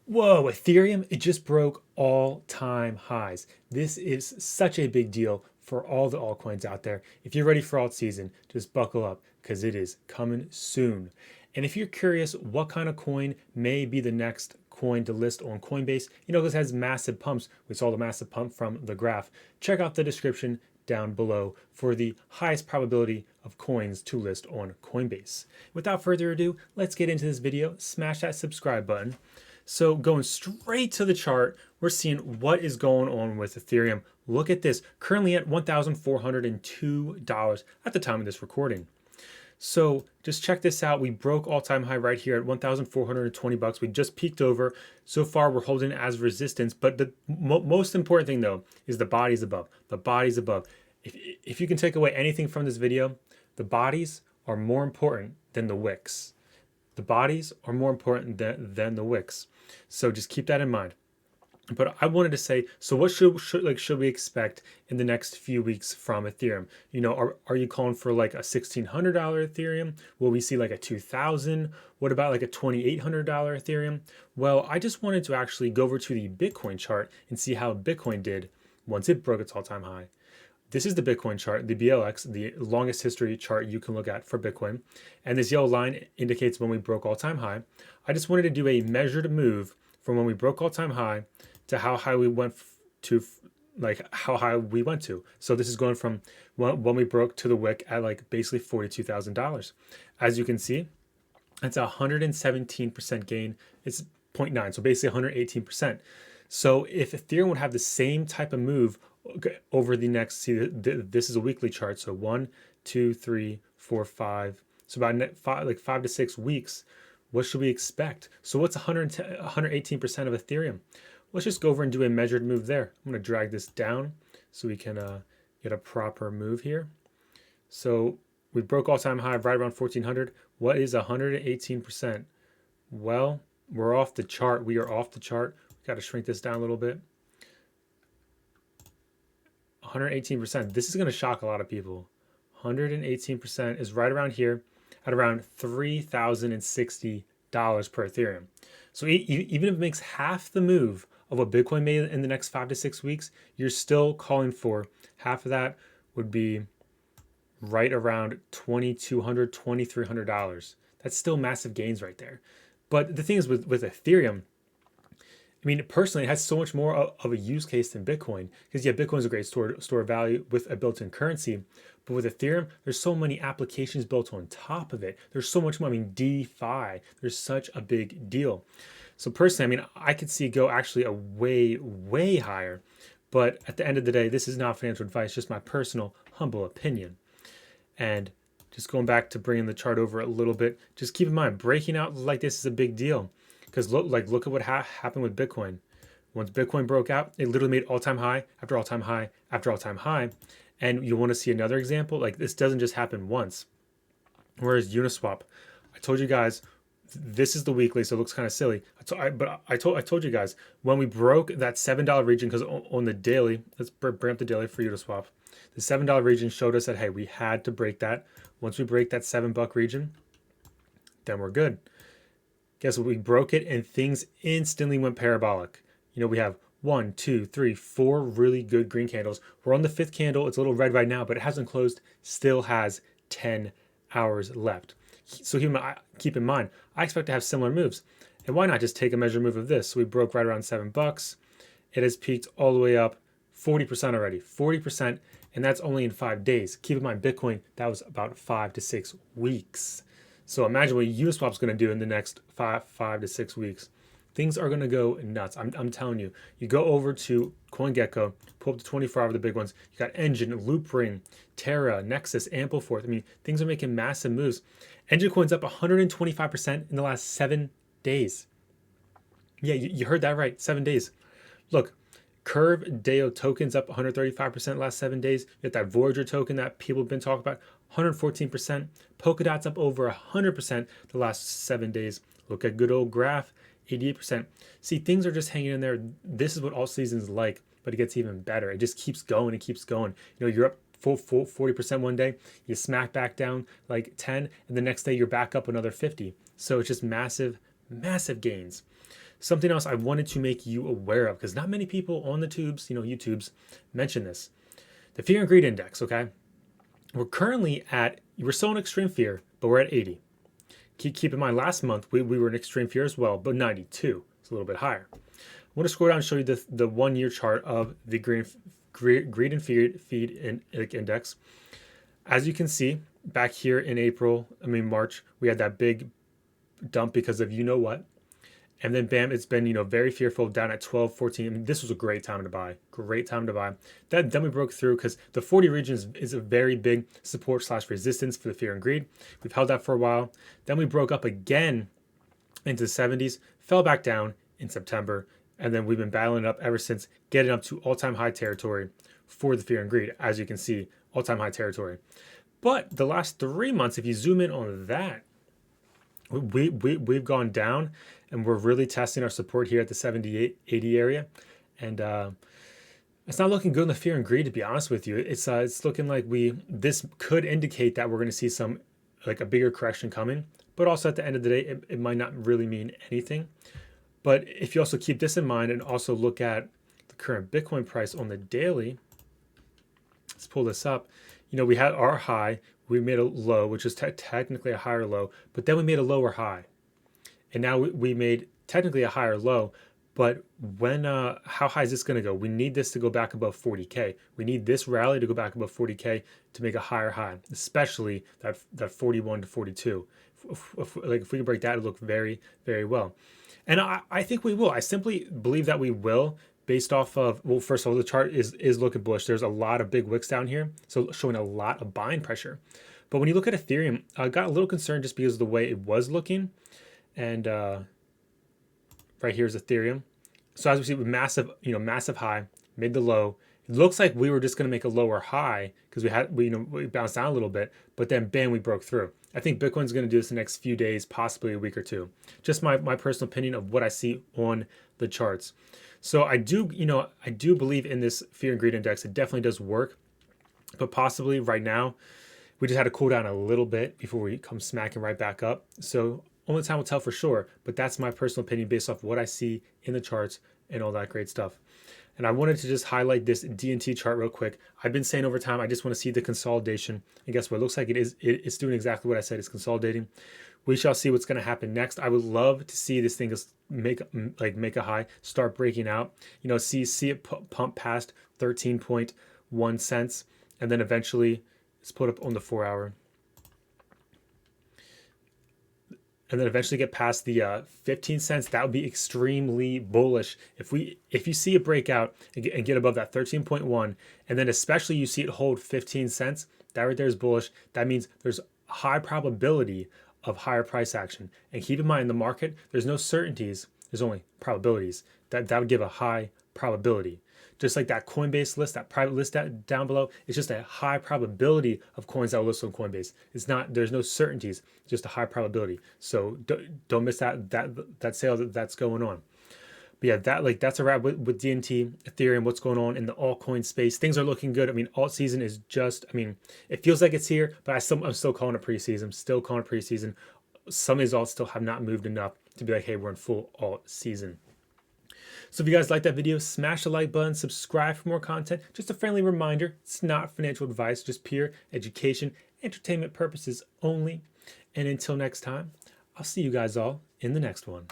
Whoa, Ethereum, it just broke all-time highs. This is such a big deal for all the altcoins out there. If you're ready for alt season, just buckle up because it is coming soon. And if you're curious what kind of coin may be the next coin to list on Coinbase, this has massive pumps. We saw the massive pump from the graph. Check out the description down below for the highest probability of coins to list on Coinbase. Without further ado, let's get into this video. Smash that subscribe button. So going straight to the chart, we're seeing what is going on with Ethereum. Look at this, currently at $1,402 at the time of this recording. So just check this out. We broke all-time high right here at 1,420 bucks. We just peaked over. So far, we're holding it as resistance. But the most important thing, though, is the bodies above. The bodies above. If you can take away anything from this video, the bodies are more important than the wicks. The bodies are more important than the wicks. So just keep that in mind. But I wanted to say, so what should we expect in the next few weeks from Ethereum? Are you calling for like a $1,600 Ethereum? Will we see like a 2,000? What about like a $2,800 Ethereum? Well, I just wanted to actually go over to the Bitcoin chart and see how Bitcoin did once it broke its all-time high. This is the Bitcoin chart, the BLX, the longest history chart you can look at for Bitcoin. And this yellow line indicates when we broke all-time high. I just wanted to do a measured move from when we broke all-time high to how high we went to, how high we went to. So this is going from when we broke to the wick at like basically $42,000. As you can see, it's a 117% gain. It's 0.9, so basically 118%. So if Ethereum would have the same type of move over the next, this is a weekly chart, so 1, 2, 3, 4, 5, so about 5 to 6 weeks, what should we expect? So what's 118% of Ethereum? Let's just go over and do a measured move there. I'm going to drag this down so we can get a proper move here. So we broke all-time high right around 1400. What is 118%? Well, we're off the chart. We are off the chart. Got to shrink this down a little bit. 118%. This is going to shock a lot of people. 118% is right around here at around $3,060 per Ethereum. So even if it makes half the move of what Bitcoin made in the next 5 to 6 weeks, you're still calling for half of that would be right around $2,200, $2,300. That's still massive gains right there. But the thing is with Ethereum, I mean, personally, it has so much more of a use case than Bitcoin because yeah, Bitcoin is a great store of value with a built-in currency. But with Ethereum, there's so many applications built on top of it. There's so much more. I mean, DeFi, there's such a big deal. So personally, I mean, I could see go actually a way higher. But at the end of the day, this is not financial advice, just my personal, humble opinion. And just going back to bringing the chart over a little bit, just keep in mind, breaking out like this is a big deal. Because look at what happened with Bitcoin. Once Bitcoin broke out, it literally made all-time high after all-time high after all-time high. And you want to see another example? Like this doesn't just happen once. Whereas Uniswap, I told you guys, this is the weekly, so it looks kind of silly. I told you guys when we broke that $7 region, because on the daily, let's bring up the daily for Uniswap. The $7 region showed us that hey, we had to break that. Once we break that $7 region, then we're good. Guess what? We broke it and things instantly went parabolic. We have 1, 2, 3, 4 really good green candles. We're on the 5th candle. It's a little red right now, but it hasn't closed. Still has 10 hours left. So keep in mind, I expect to have similar moves. And why not just take a measure move of this? So we broke right around $7. It has peaked all the way up 40% already. 40%, and that's only in 5 days. Keep in mind, Bitcoin, that was about 5 to 6 weeks. So imagine what Uniswap's going to do in the next 5 to 6 weeks. Things are going to go nuts. I'm telling you. You go over to CoinGecko, pull up the 24-hour of the big ones. You got Engine, Loopring, Terra, Nexus, Ampleforth. I mean, things are making massive moves. Engine Coin's up 125% in the last 7 days. Yeah, you heard that right. 7 days. Look, Curve Deo tokens up 135% last 7 days. You got that Voyager token that people have been talking about, 114%. Polkadot's up over 100% the last 7 days. Look at good old Graph, 88%. See, things are just hanging in there. This is what all seasons like, but it gets even better. It just keeps going and keeps going. You're up full 40% one day, you smack back down like 10, and the next day you're back up another 50. So it's just massive gains. something else I wanted to make you aware of, because not many people on the tubes, YouTubes, mention this. The fear and greed index, okay? We're still in extreme fear, but we're at 80. Keep in mind, last month we were in extreme fear as well, but 92. It's a little bit higher. I want to scroll down and show you the 1 year chart of the greed and feed index. As you can see, back here in March, we had that big dump because of you know what. And then bam, it's been, very fearful, down at 12, 14. I mean, this was a great time to buy. Great time to buy. Then we broke through because the 40 region is a very big support/resistance for the fear and greed. We've held that for a while. Then we broke up again into the 70s, fell back down in September, and then we've been battling it up ever since, getting up to all-time high territory for the fear and greed. As you can see, all-time high territory. But the last 3 months, if you zoom in on that, we've gone down, and we're really testing our support here at the 78, 80 area. And it's not looking good in the fear and greed, to be honest with you. It's looking like this could indicate that we're going to see some, like a bigger correction coming. But also at the end of the day, it might not really mean anything. But if you also keep this in mind and also look at the current Bitcoin price on the daily, let's pull this up. We had our high, we made a low, which is technically a higher low, but then we made a lower high. And now we made technically a higher low, but how high is this going to go? We need this to go back above 40K. We need this rally to go back above 40K to make a higher high, especially that 41 to 42. If we can break that, it'll look very, very well. And I think we will. I simply believe that we will, based off of, well, first of all, the chart is looking bullish. There's a lot of big wicks down here, so showing a lot of buying pressure. But when you look at Ethereum, I got a little concerned just because of the way it was looking. And right here is Ethereum. So as we see, massive high, made the low. It looks like we were just going to make a lower high because we bounced down a little bit, but then bam, we broke through. I think Bitcoin's going to do this the next few days, possibly a week or two. Just my personal opinion of what I see on the charts. So I do believe in this fear and greed index. It definitely does work, but possibly right now, we just had to cool down a little bit before we come smacking right back up. So only time will tell for sure, but that's my personal opinion based off what I see in the charts and all that great stuff. And I wanted to just highlight this D&T chart real quick. I've been saying over time, I just want to see the consolidation. And guess what? It looks like it's doing exactly what I said. It's consolidating. We shall see what's going to happen next. I would love to see this thing make a high, start breaking out. See it pump past 13.1 cents, and then eventually it's put up on the 4 hour. And then eventually get past the 15 cents. That would be extremely bullish. If you see it break out and get above that 13.1, and then especially you see it hold 15 cents, that right there is bullish. That means there's a high probability of higher price action. And keep in mind, in the market, there's no certainties. There's only probabilities. That would give a high probability. Just like that Coinbase list, that private list down below, it's just a high probability of coins that will list on Coinbase. There's no certainties, just a high probability. So don't miss that sale that's going on. But yeah, that's a wrap with D&T, Ethereum, what's going on in the altcoin space. Things are looking good. Alt season is it feels like it's here, but I'm still calling it preseason. Still calling it preseason. Some of these alts still have not moved enough to be like, hey, we're in full alt season. So if you guys like that video, smash the like button, subscribe for more content. Just a friendly reminder, it's not financial advice, just pure education, entertainment purposes only. And until next time, I'll see you guys all in the next one.